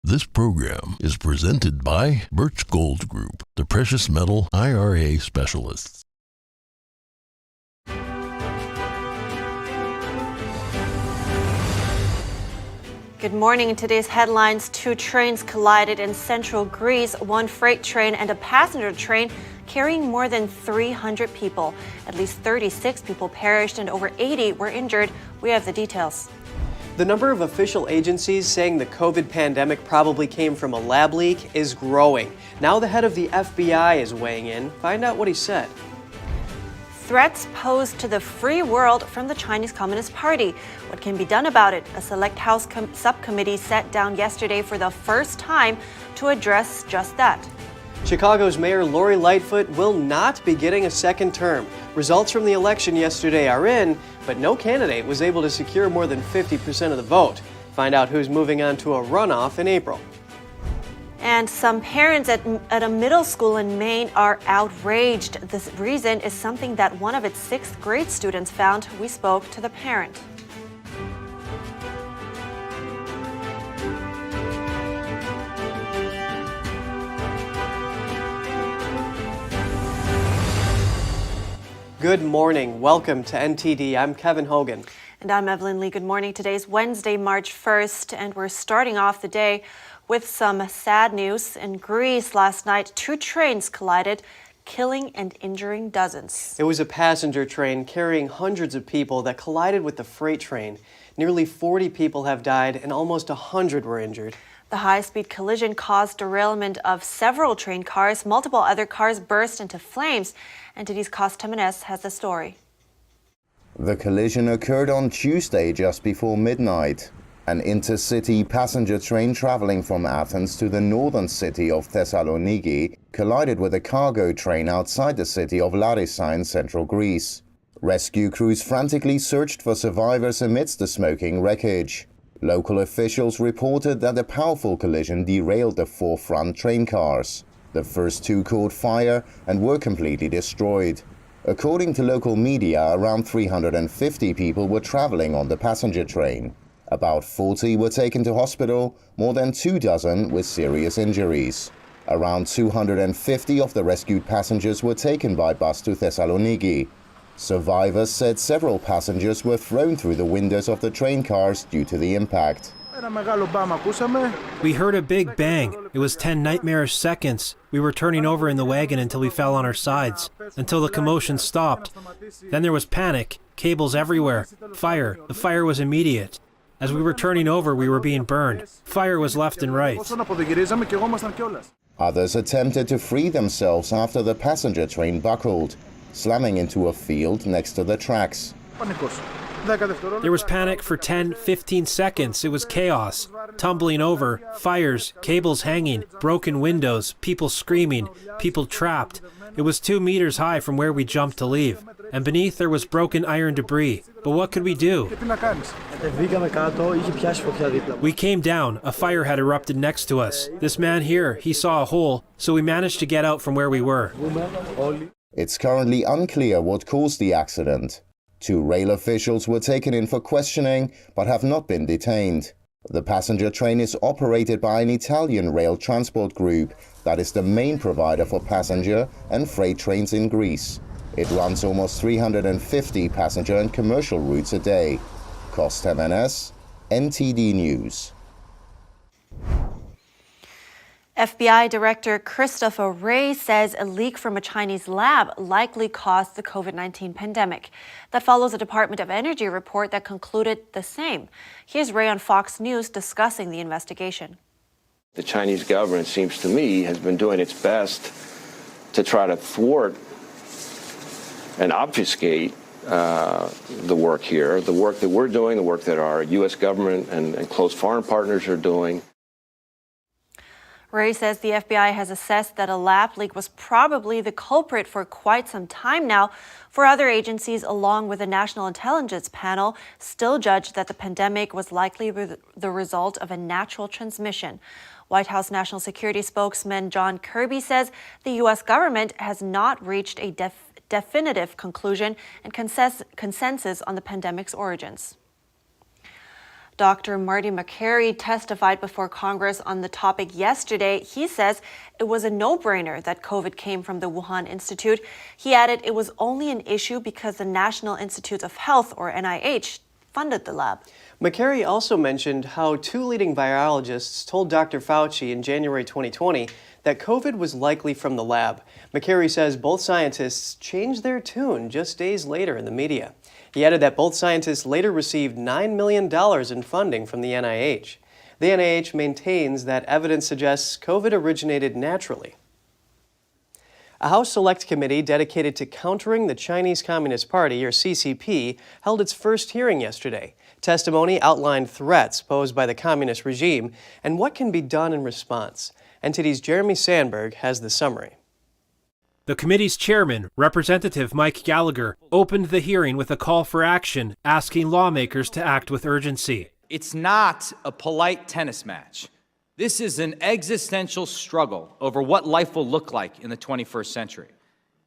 This program is presented by Birch Gold Group, the precious metal IRA specialists. Good morning. In today's headlines, 2 trains collided in central Greece, 1 freight train and a passenger train carrying more than 300 people. At least 36 people perished and over 80 were injured. We have the details. The number of official agencies saying the COVID pandemic probably came from a lab leak is growing. Now the head of the FBI is weighing in. Find out what he said. Threats posed to the free world from the Chinese Communist Party. What can be done about it? A select House subcommittee sat down yesterday for the first time to address just that. Chicago's Mayor Lori Lightfoot will not be getting a second term. Results from the election yesterday are in, but no candidate was able to secure more than 50% of the vote. Find out who's moving on to a runoff in April. And some parents at a middle school in Maine are outraged. This reason is something that one of its 6th grade students found. We spoke to the parent. Good morning. Welcome to NTD. I'm Kevin Hogan. And I'm Evelyn Lee. Good morning. Today's Wednesday, March 1st, and we're starting off the day with some sad news. In Greece last night, 2 trains collided, killing and injuring dozens. It was a passenger train carrying hundreds of people that collided with the freight train. Nearly 40 people have died and almost 100 were injured. The high-speed collision caused derailment of several train cars. Multiple other cars burst into flames. NTD's Cost Jimenez has the story. The collision occurred on Tuesday just before midnight. An intercity passenger train traveling from Athens to the northern city of Thessaloniki collided with a cargo train outside the city of Larissa in central Greece. Rescue crews frantically searched for survivors amidst the smoking wreckage. Local officials reported that a powerful collision derailed the 4 front train cars. The first 2 caught fire and were completely destroyed. According to local media, around 350 people were traveling on the passenger train. About 40 were taken to hospital, more than 24 with serious injuries. Around 250 of the rescued passengers were taken by bus to Thessaloniki. Survivors said several passengers were thrown through the windows of the train cars due to the impact. We heard a big bang. It was 10 nightmarish seconds. We were turning over in the wagon until we fell on our sides, until the commotion stopped. Then there was panic, cables everywhere, fire. The fire was immediate. As we were turning over, we were being burned. Fire was left and right. Others attempted to free themselves after the passenger train buckled, slamming into a field next to the tracks. There was panic for 10-15 seconds. It was chaos. Tumbling over, fires, cables hanging, broken windows, people screaming, people trapped. It was 2 meters high from where we jumped to leave. And beneath there was broken iron debris. But what could we do? We came down. A fire had erupted next to us. This man here, he saw a hole, so we managed to get out from where we were. It's currently unclear what caused the accident. 2 rail officials were taken in for questioning, but have not been detained. The passenger train is operated by an Italian rail transport group that is the main provider for passenger and freight trains in Greece. It runs almost 350 passenger and commercial routes a day. Cost Jimenez, NTD News. FBI Director Christopher Wray says a leak from a Chinese lab likely caused the COVID-19 pandemic. That follows a Department of Energy report that concluded the same. Here's Wray on Fox News discussing the investigation. The Chinese government, seems to me, has been doing its best to try to thwart and obfuscate the work here, the work that we're doing, the work that our U.S. government and close foreign partners are doing. Wray says the FBI has assessed that a lab leak was probably the culprit for quite some time now. For other agencies, along with the National Intelligence Panel, still judged that the pandemic was likely the result of a natural transmission. White House National Security spokesman John Kirby says the U.S. government has not reached a definitive conclusion and consensus on the pandemic's origins. Dr. Marty Makary testified before Congress on the topic yesterday. He says it was a no-brainer that COVID came from the Wuhan Institute. He added it was only an issue because the National Institutes of Health, or NIH, funded the lab. Makary also mentioned how two leading virologists told Dr. Fauci in January 2020 that COVID was likely from the lab. Makary says both scientists changed their tune just days later in the media. He added that both scientists later received $9 million in funding from the NIH. The NIH maintains that evidence suggests COVID originated naturally. A House Select Committee dedicated to countering the Chinese Communist Party, or CCP, held its first hearing yesterday. Testimony outlined threats posed by the communist regime and what can be done in response. NTD's Jeremy Sandberg has the summary. The committee's chairman, Representative Mike Gallagher, opened the hearing with a call for action, asking lawmakers to act with urgency. It's not a polite tennis match. This is an existential struggle over what life will look like in the 21st century.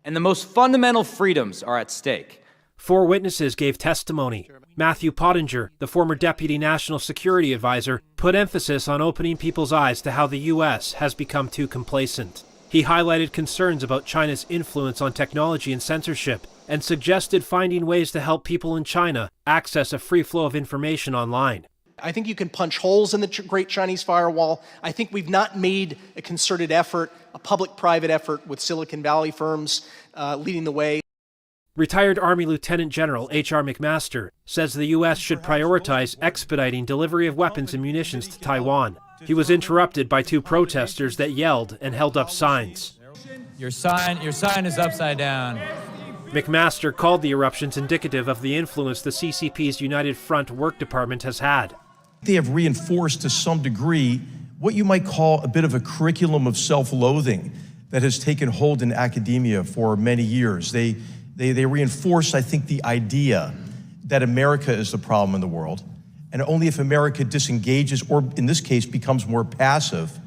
And the most fundamental freedoms are at stake. 4 witnesses gave testimony. Matthew Pottinger, the former Deputy National Security Advisor, put emphasis on opening people's eyes to how the U.S. has become too complacent. He highlighted concerns about China's influence on technology and censorship, and suggested finding ways to help people in China access a free flow of information online. I think you can punch holes in the Great Chinese Firewall. I think we've not made a concerted effort, a public-private effort with Silicon Valley firms leading the way. Retired Army Lieutenant General H.R. McMaster says the U.S. should prioritize expediting delivery of weapons and munitions to Taiwan. He was interrupted by 2 protesters that yelled and held up signs. Your sign is upside down. McMaster called the eruptions indicative of the influence the CCP's United Front Work Department has had. They have reinforced to some degree what you might call a bit of a curriculum of self-loathing that has taken hold in academia for many years. They reinforce, I think, the idea that America is the problem in the world, and only if America disengages, or in this case becomes more passive,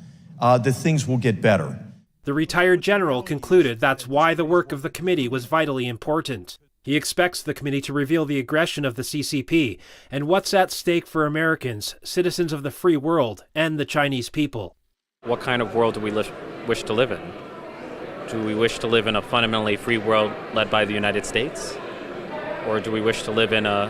that things will get better. The retired general concluded that's why the work of the committee was vitally important. He expects the committee to reveal the aggression of the CCP and what's at stake for Americans, citizens of the free world, and the Chinese people. What kind of world do we wish to live in? Do we wish to live in a fundamentally free world led by the United States? Or do we wish to live in a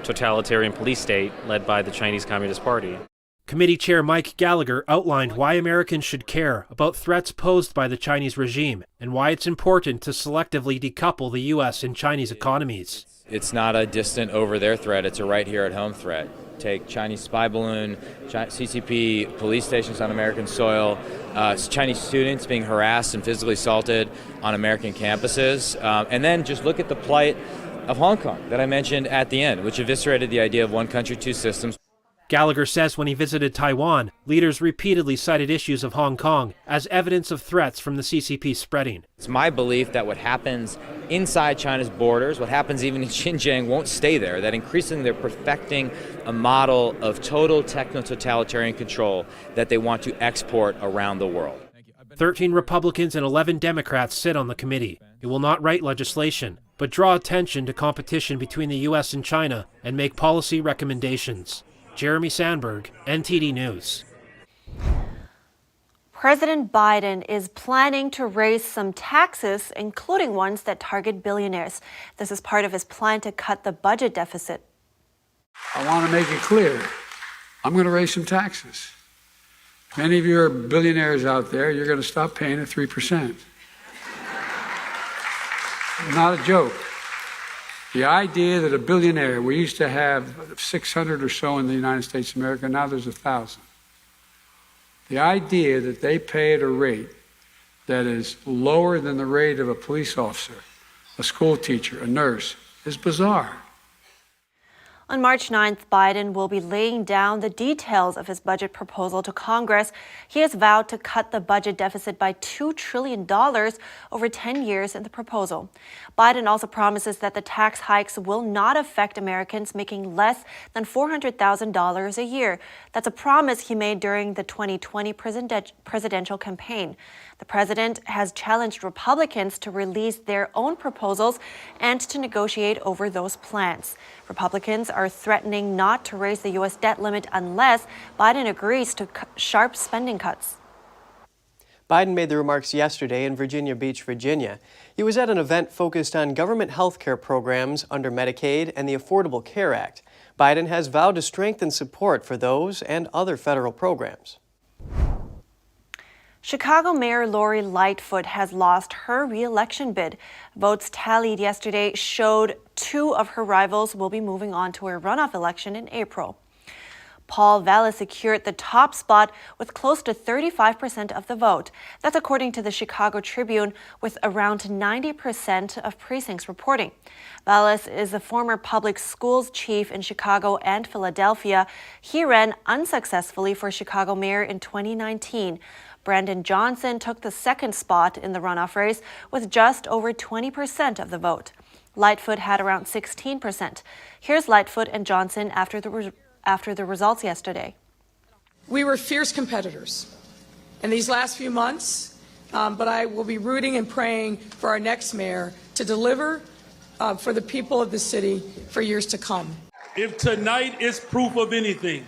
totalitarian police state led by the Chinese Communist Party? Committee Chair Mike Gallagher outlined why Americans should care about threats posed by the Chinese regime and why it's important to selectively decouple the U.S. and Chinese economies. It's not a distant over-there threat, it's a right-here-at-home threat. Take Chinese spy balloon, CCP police stations on American soil, Chinese students being harassed and physically assaulted on American campuses, and then just look at the plight of Hong Kong that I mentioned at the end, which eviscerated the idea of one country, 2 systems. Gallagher says when he visited Taiwan, leaders repeatedly cited issues of Hong Kong as evidence of threats from the CCP spreading. It's my belief that what happens inside China's borders, what happens even in Xinjiang, won't stay there, that increasingly they're perfecting a model of total techno-totalitarian control that they want to export around the world. 13 Republicans and 11 Democrats sit on the committee. It will not write legislation, but draw attention to competition between the U.S. and China and make policy recommendations. Jeremy Sandberg, NTD News. President Biden is planning to raise some taxes, including ones that target billionaires. This is part of his plan to cut the budget deficit. I want to make it clear, I'm going to raise some taxes. Many of you are billionaires out there, you're going to stop paying at 3%. Not a joke. The idea that a billionaire, we used to have 600 or so in the United States of America, now there's 1,000. The idea that they pay at a rate that is lower than the rate of a police officer, a school teacher, a nurse, is bizarre. On March 9th, Biden will be laying down the details of his budget proposal to Congress. He has vowed to cut the budget deficit by $2 trillion over 10 years in the proposal. Biden also promises that the tax hikes will not affect Americans making less than $400,000 a year. That's a promise he made during the 2020 presidential campaign. The The president has challenged Republicans to release their own proposals and to negotiate over those plans. Republicans are threatening not to raise the U.S. debt limit unless Biden agrees to sharp spending cuts. Biden made the remarks yesterday in Virginia Beach, Virginia. He was at an event focused on government health care programs under Medicaid and the Affordable Care Act. Biden has vowed to strengthen support for those and other federal programs. Chicago Mayor Lori Lightfoot has lost her re-election bid. Votes tallied yesterday showed 2 of her rivals will be moving on to a runoff election in April. Paul Vallis secured the top spot with close to 35% of the vote. That's according to the Chicago Tribune, with around 90% of precincts reporting. Vallis is a former public schools chief in Chicago and Philadelphia. He ran unsuccessfully for Chicago mayor in 2019. Brandon Johnson took the second spot in the runoff race with just over 20% of the vote. Lightfoot had around 16%. Here's Lightfoot and Johnson after the results yesterday. We were fierce competitors in these last few months, but I will be rooting and praying for our next mayor to deliver for the people of the city for years to come. If tonight is proof of anything,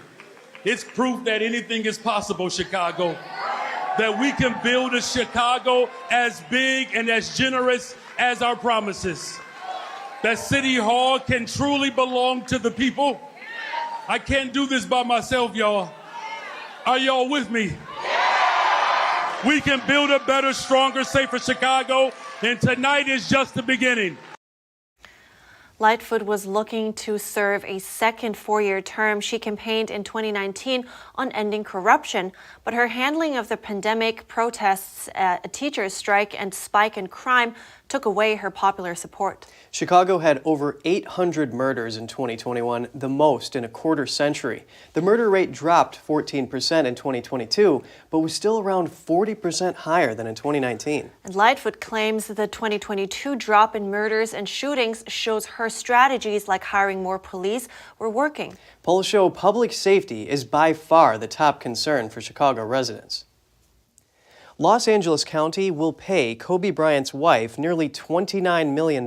it's proof that anything is possible, Chicago. That we can build a Chicago as big and as generous as our promises. That City Hall can truly belong to the people. I can't do this by myself, y'all. Are y'all with me? We can build a better, stronger, safer Chicago, and tonight is just the beginning. Lightfoot was looking to serve a second 4-year term. She campaigned in 2019 on ending corruption, but her handling of the pandemic, protests, a teachers' strike, and spike in crime took away her popular support. Chicago had over 800 murders in 2021, the most in a quarter century. The murder rate dropped 14% in 2022, but was still around 40% higher than in 2019. And Lightfoot claims the 2022 drop in murders and shootings shows her strategies like hiring more police were working. Polls show public safety is by far the top concern for Chicago residents. Los Angeles County will pay Kobe Bryant's wife nearly $29 million.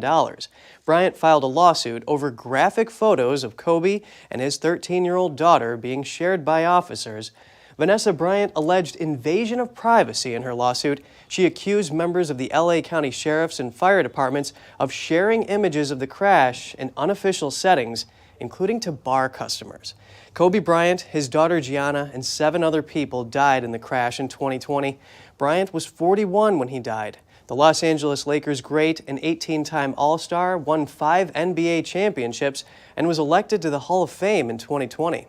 Bryant filed a lawsuit over graphic photos of Kobe and his 13-year-old daughter being shared by officers. Vanessa Bryant alleged invasion of privacy in her lawsuit. She accused members of the LA County Sheriff's and fire departments of sharing images of the crash in unofficial settings, including to bar customers. Kobe Bryant, his daughter Gianna, and 7 other people died in the crash in 2020. Bryant was 41 when he died. The Los Angeles Lakers great, an 18-time All-Star, won 5 NBA championships, and was elected to the Hall of Fame in 2020.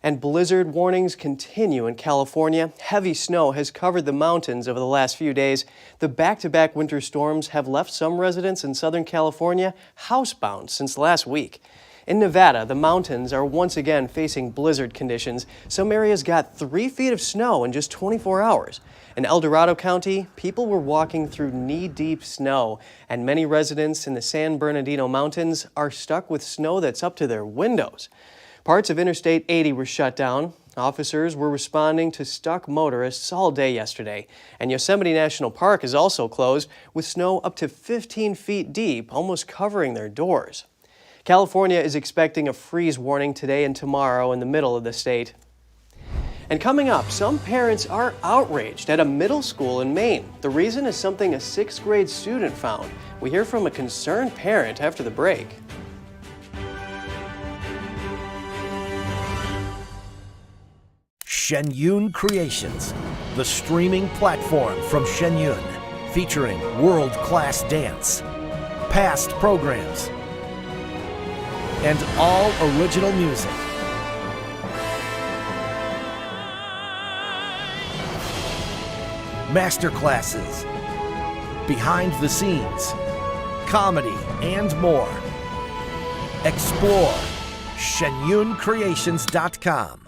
And blizzard warnings continue in California. Heavy snow has covered the mountains over the last few days. The back-to-back winter storms have left some residents in Southern California housebound since last week. In Nevada, the mountains are once again facing blizzard conditions. Some areas got 3 feet of snow in just 24 hours. In El Dorado County, people were walking through knee-deep snow, and many residents in the San Bernardino Mountains are stuck with snow that's up to their windows. Parts of Interstate 80 were shut down. Officers were responding to stuck motorists all day yesterday. And Yosemite National Park is also closed, with snow up to 15 feet deep, almost covering their doors. California is expecting a freeze warning today and tomorrow in the middle of the state. And coming up, some parents are outraged at a middle school in Maine. The reason is something a 6th grade student found. We hear from a concerned parent after the break. Shenyun Creations, the streaming platform from Shenyun, featuring world-class dance, past programs, and all original music. Masterclasses, behind the scenes, comedy, and more. Explore shenyuncreations.com.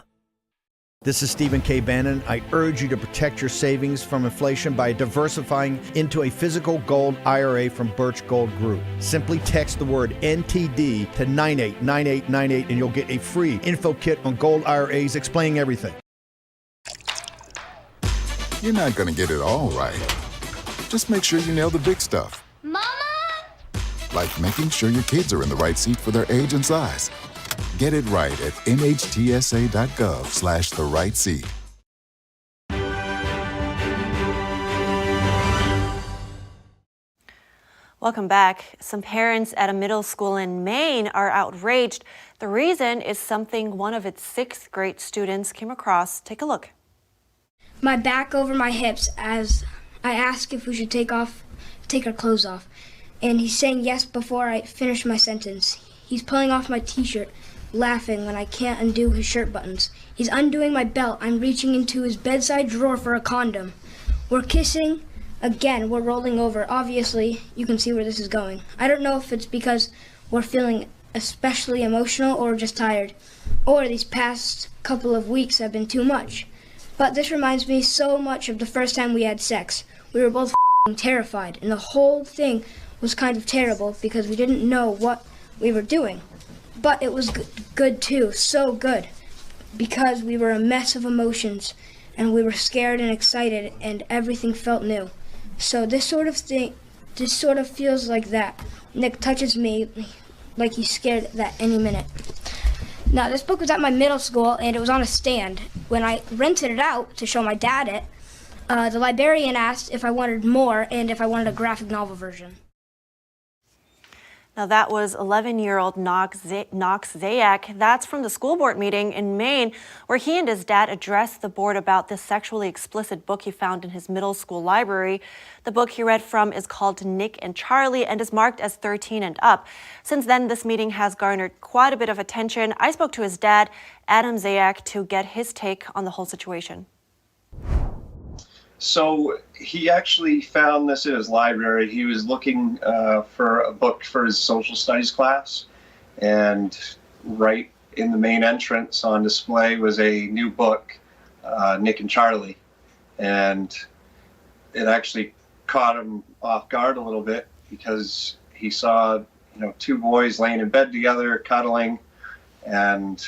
This is Stephen K. Bannon. I urge you to protect your savings from inflation by diversifying into a physical gold IRA from Birch Gold Group. Simply text the word NTD to 989898 and you'll get a free info kit on gold IRAs explaining everything. You're not gonna get it all right. Just make sure you nail the big stuff. Mama! Like making sure your kids are in the right seat for their age and size. Get it right at nhtsa.gov/the-right-seat. Welcome back. Some parents at a middle school in Maine are outraged. The reason is something one of its 6th grade students came across. Take a look. My back over my hips as I ask if we should take our clothes off. And he's saying yes before I finish my sentence. He's pulling off my t-shirt, laughing when I can't undo his shirt buttons. He's undoing my belt. I'm reaching into his bedside drawer for a condom. We're kissing. Again, we're rolling over. Obviously, you can see where this is going. I don't know if it's because we're feeling especially emotional or just tired, or these past couple of weeks have been too much. But this reminds me so much of the first time we had sex. We were both terrified, and the whole thing was kind of terrible because we didn't know what we were doing. But it was good too, so good, because we were a mess of emotions, and we were scared and excited, and everything felt new. So this sort of feels like that. Nick touches me like he's scared that any minute. Now, this book was at my middle school, and it was on a stand. When I rented it out to show my dad it, the librarian asked if I wanted more and if I wanted a graphic novel version. Now that was 11-year-old Knox Zayak. That's from the school board meeting in Maine, where he and his dad addressed the board about this sexually explicit book he found in his middle school library. The book he read from is called Nick and Charlie and is marked as 13 and up. Since then, this meeting has garnered quite a bit of attention. I spoke to his dad, Adam Zayak, to get his take on the whole situation. So he actually found this in his library. He was looking for a book for his social studies class, and right in the main entrance on display was a new book, Nick and Charlie, and it actually caught him off guard a little bit because he saw, 2 boys laying in bed together, cuddling, and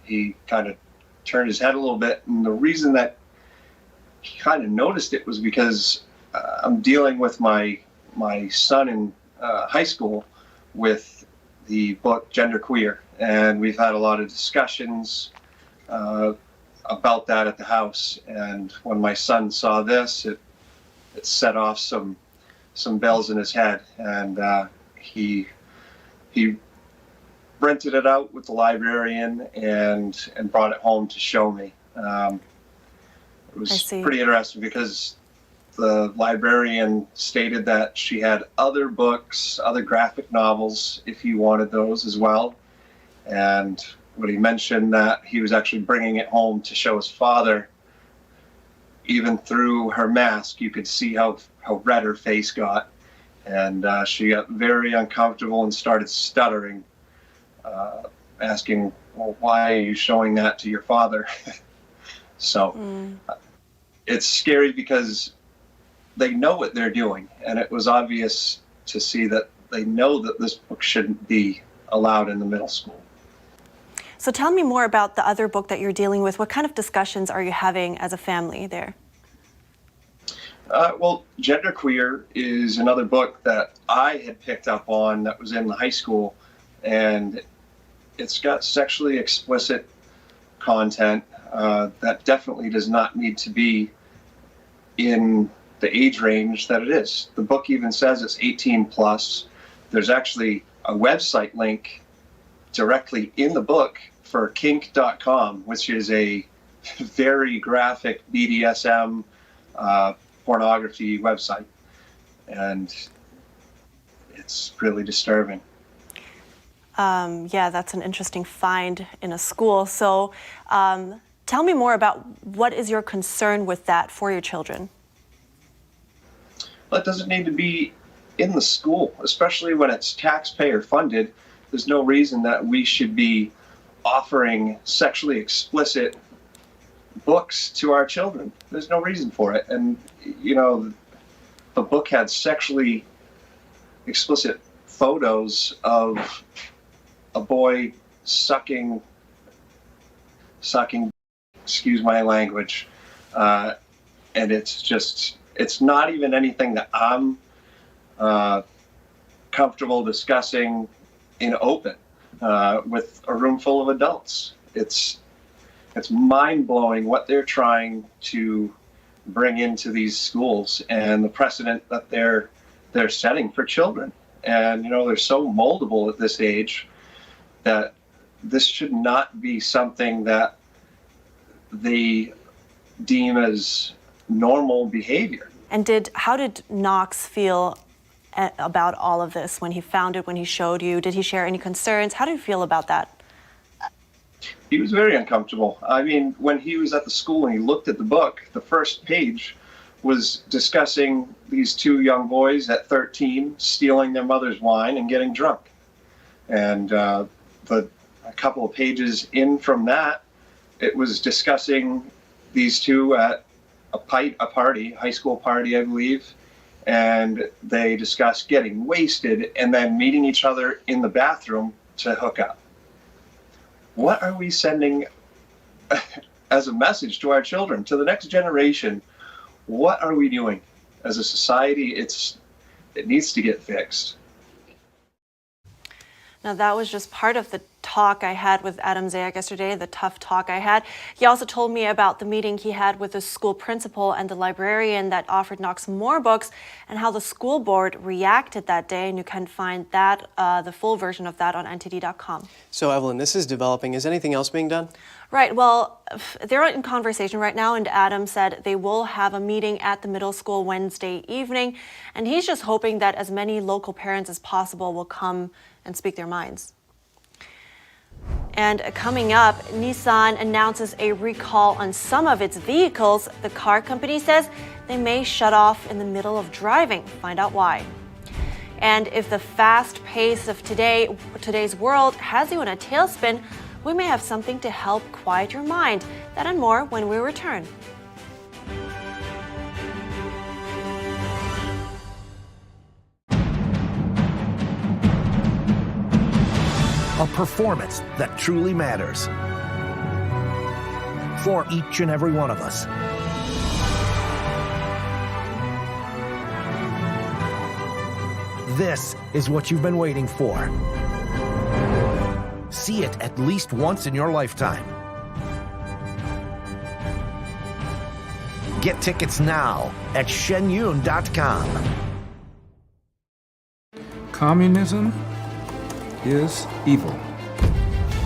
he kind of turned his head a little bit. And the reason that he kind of noticed it was because I'm dealing with my son in high school with the book Genderqueer, and we've had a lot of discussions about that at the house. And when my son saw this, it set off some bells in his head, and he rented it out with the librarian and brought it home to show me. It was pretty interesting because the librarian stated that she had other books, other graphic novels, if he wanted those as well. And when he mentioned that he was actually bringing it home to show his father, even through her mask, you could see how red her face got. And she got very uncomfortable and started stuttering, asking, well, why are you showing that to your father? So it's scary because they know what they're doing, and it was obvious to see that they know that this book shouldn't be allowed in the middle school. So tell me more about the other book that you're dealing with. What kind of discussions are you having as a family there? Well, Genderqueer is another book that I had picked up on that was in the high school, and it's got sexually explicit content that definitely does not need to be in the age range that it is. The book even says it's 18 plus. There's actually a website link directly in the book for kink.com, which is a very graphic BDSM pornography website, and it's really disturbing. Yeah, that's an interesting find in a school. So tell me more about what is your concern with that for your children? Well, it doesn't need to be in the school, especially when it's taxpayer funded. There's no reason that we should be offering sexually explicit books to our children. There's no reason for it. And, the book had sexually explicit photos of a boy sucking, excuse my language, and it's not even anything that I'm comfortable discussing in open with a room full of adults. It's mind-blowing what they're trying to bring into these schools and the precedent that they're setting for children. And they're so moldable at this age that this should not be something that they deem as normal behavior. And how did Knox feel about all of this when he found it, when he showed you? Did he share any concerns? How did you feel about that? He was very uncomfortable. I mean, when he was at the school and he looked at the book, the first page was discussing these two young boys at 13 stealing their mother's wine and getting drunk. And a couple of pages in from that, it was discussing these two at a party, high school party, I believe, and they discussed getting wasted and then meeting each other in the bathroom to hook up. What are we sending as a message to our children, to the next generation? What are we doing as a society? It needs to get fixed. Now, that was just part of the talk I had with Adam Zayak yesterday, the tough talk I had. He also told me about the meeting he had with the school principal and the librarian that offered Knox more books and how the school board reacted that day. And you can find that, the full version of that on NTD.com. So, Evelyn, this is developing. Is anything else being done? Right. Well, they're in conversation right now, and Adam said they will have a meeting at the middle school Wednesday evening. And he's just hoping that as many local parents as possible will come and speak their minds. And coming up, Nissan announces a recall on some of its vehicles. The car company says they may shut off in the middle of driving. Find out why. And if the fast pace of today's world has you in a tailspin, we may have something to help quiet your mind. That and more when we return. A performance that truly matters for each and every one of us. This is what you've been waiting for. See it at least once in your lifetime. Get tickets now at shenyun.com. Communism is evil.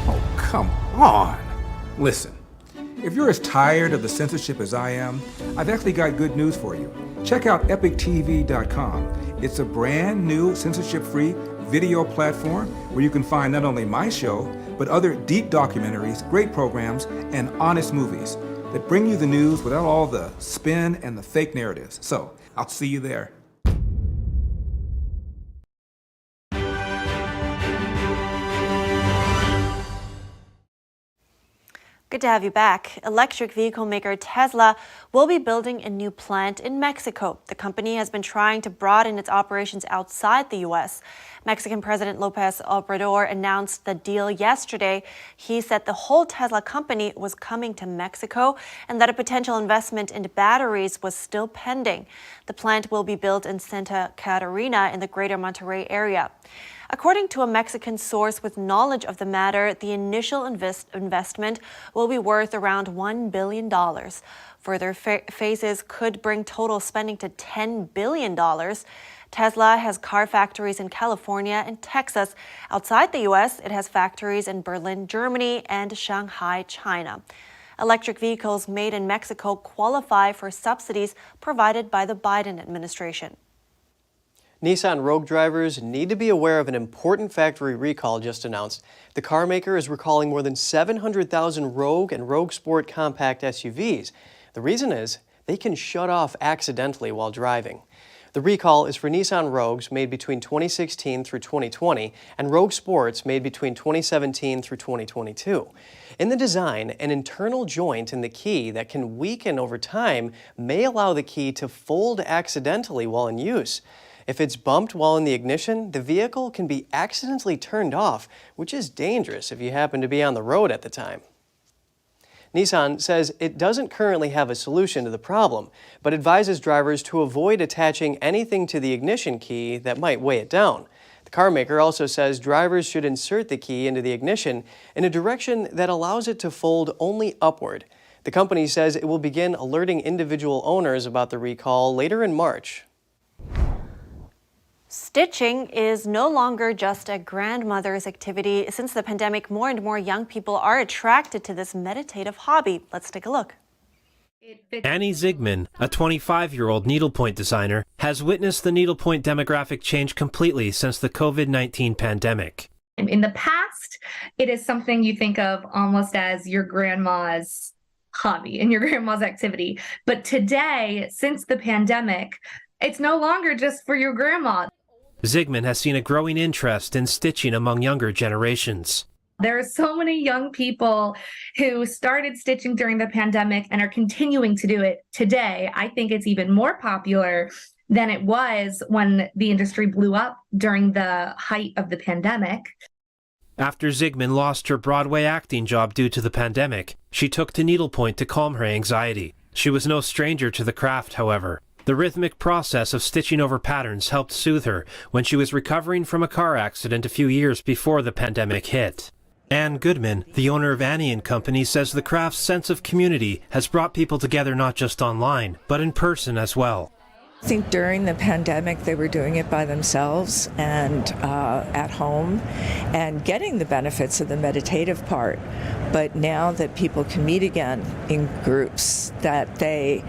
Oh, come on. Listen, if you're as tired of the censorship as I am, I've actually got good news for you. Check out epictv.com. It's a brand new censorship-free video platform where you can find not only my show, but other deep documentaries, great programs, and honest movies that bring you the news without all the spin and the fake narratives. So, I'll see you there. Good to have you back. Electric vehicle maker Tesla will be building a new plant in Mexico. The company has been trying to broaden its operations outside the U.S. Mexican President López Obrador announced the deal yesterday. He said the whole Tesla company was coming to Mexico and that a potential investment into batteries was still pending. The plant will be built in Santa Catarina in the greater Monterrey area. According to a Mexican source with knowledge of the matter, the initial investment will be worth around $1 billion. Further phases could bring total spending to $10 billion. Tesla has car factories in California and Texas. Outside the U.S., it has factories in Berlin, Germany, and Shanghai, China. Electric vehicles made in Mexico qualify for subsidies provided by the Biden administration. Nissan Rogue drivers need to be aware of an important factory recall just announced. The car maker is recalling more than 700,000 Rogue and Rogue Sport compact SUVs. The reason is they can shut off accidentally while driving. The recall is for Nissan Rogues made between 2016 through 2020 and Rogue Sports made between 2017 through 2022. In the design, an internal joint in the key that can weaken over time may allow the key to fold accidentally while in use. If it's bumped while in the ignition, the vehicle can be accidentally turned off, which is dangerous if you happen to be on the road at the time. Nissan says it doesn't currently have a solution to the problem, but advises drivers to avoid attaching anything to the ignition key that might weigh it down. The car maker also says drivers should insert the key into the ignition in a direction that allows it to fold only upward. The company says it will begin alerting individual owners about the recall later in March. Stitching is no longer just a grandmother's activity. Since the pandemic, more and more young people are attracted to this meditative hobby. Let's take a look. Annie Zigman, a 25-year-old needlepoint designer, has witnessed the needlepoint demographic change completely since the COVID-19 pandemic. In the past, it is something you think of almost as your grandma's hobby and your grandma's activity. But today, since the pandemic, it's no longer just for your grandma. Zigman has seen a growing interest in stitching among younger generations. There are so many young people who started stitching during the pandemic and are continuing to do it today. I think it's even more popular than it was when the industry blew up during the height of the pandemic. After Zigman lost her Broadway acting job due to the pandemic, she took to needlepoint to calm her anxiety. She was no stranger to the craft, however. The rhythmic process of stitching over patterns helped soothe her when she was recovering from a car accident a few years before the pandemic hit. Ann Goodman, the owner of Annie & Company, says the craft's sense of community has brought people together not just online, but in person as well. I think during the pandemic they were doing it by themselves and at home and getting the benefits of the meditative part. But now that people can meet again in groups, that they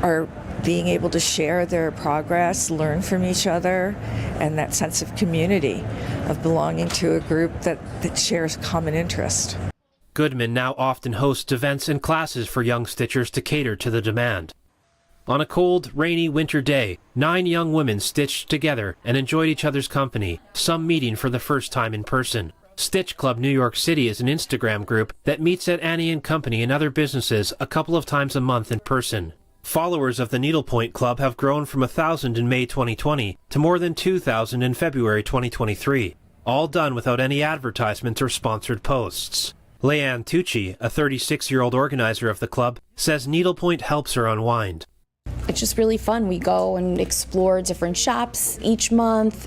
are being able to share their progress, learn from each other, and that sense of community, of belonging to a group that shares common interest. Goodman now often hosts events and classes for young stitchers to cater to the demand. On a cold, rainy winter day, 9 young women stitched together and enjoyed each other's company, some meeting for the first time in person. Stitch Club New York City is an Instagram group that meets at Annie & Company and other businesses a couple of times a month in person. Followers of the Needlepoint Club have grown from 1,000 in May 2020 to more than 2,000 in February 2023, all done without any advertisements or sponsored posts. Leanne Tucci, a 36-year-old organizer of the club, says needlepoint helps her unwind. It's just really fun. We go and explore different shops each month.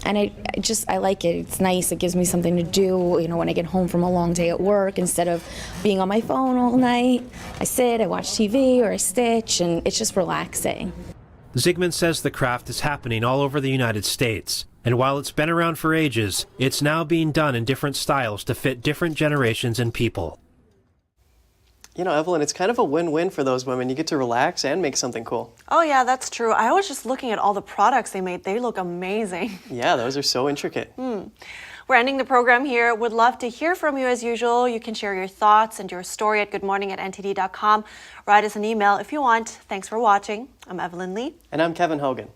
And I like it. It's nice. It gives me something to do, when I get home from a long day at work. Instead of being on my phone all night, I sit, I watch TV, or I stitch, and it's just relaxing. Zigman says the craft is happening all over the United States. And while it's been around for ages, it's now being done in different styles to fit different generations and people. Evelyn, it's kind of a win-win for those women. You get to relax and make something cool. Oh yeah, that's true. I was just looking at all the products they made. They look amazing. Yeah, those are so intricate. We're ending the program here. Would love to hear from you as usual. You can share your thoughts and your story at goodmorning@ntd.com. Write us an email if you want. Thanks for watching. I'm Evelyn Lee. And I'm Kevin Hogan.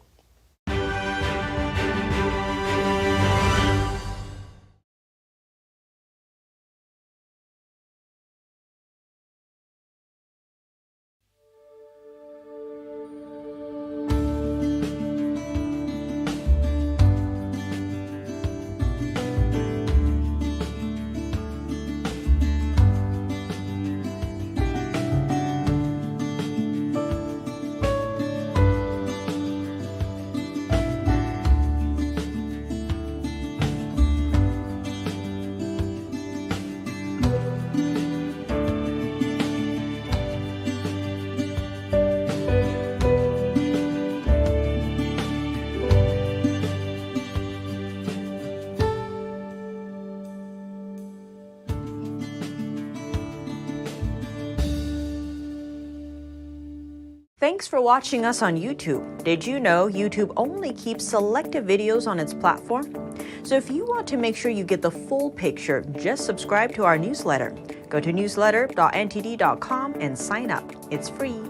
Thanks for watching us on YouTube. Did you know YouTube only keeps selective videos on its platform? So if you want to make sure you get the full picture, just subscribe to our newsletter. Go to newsletter.ntd.com and sign up. It's free.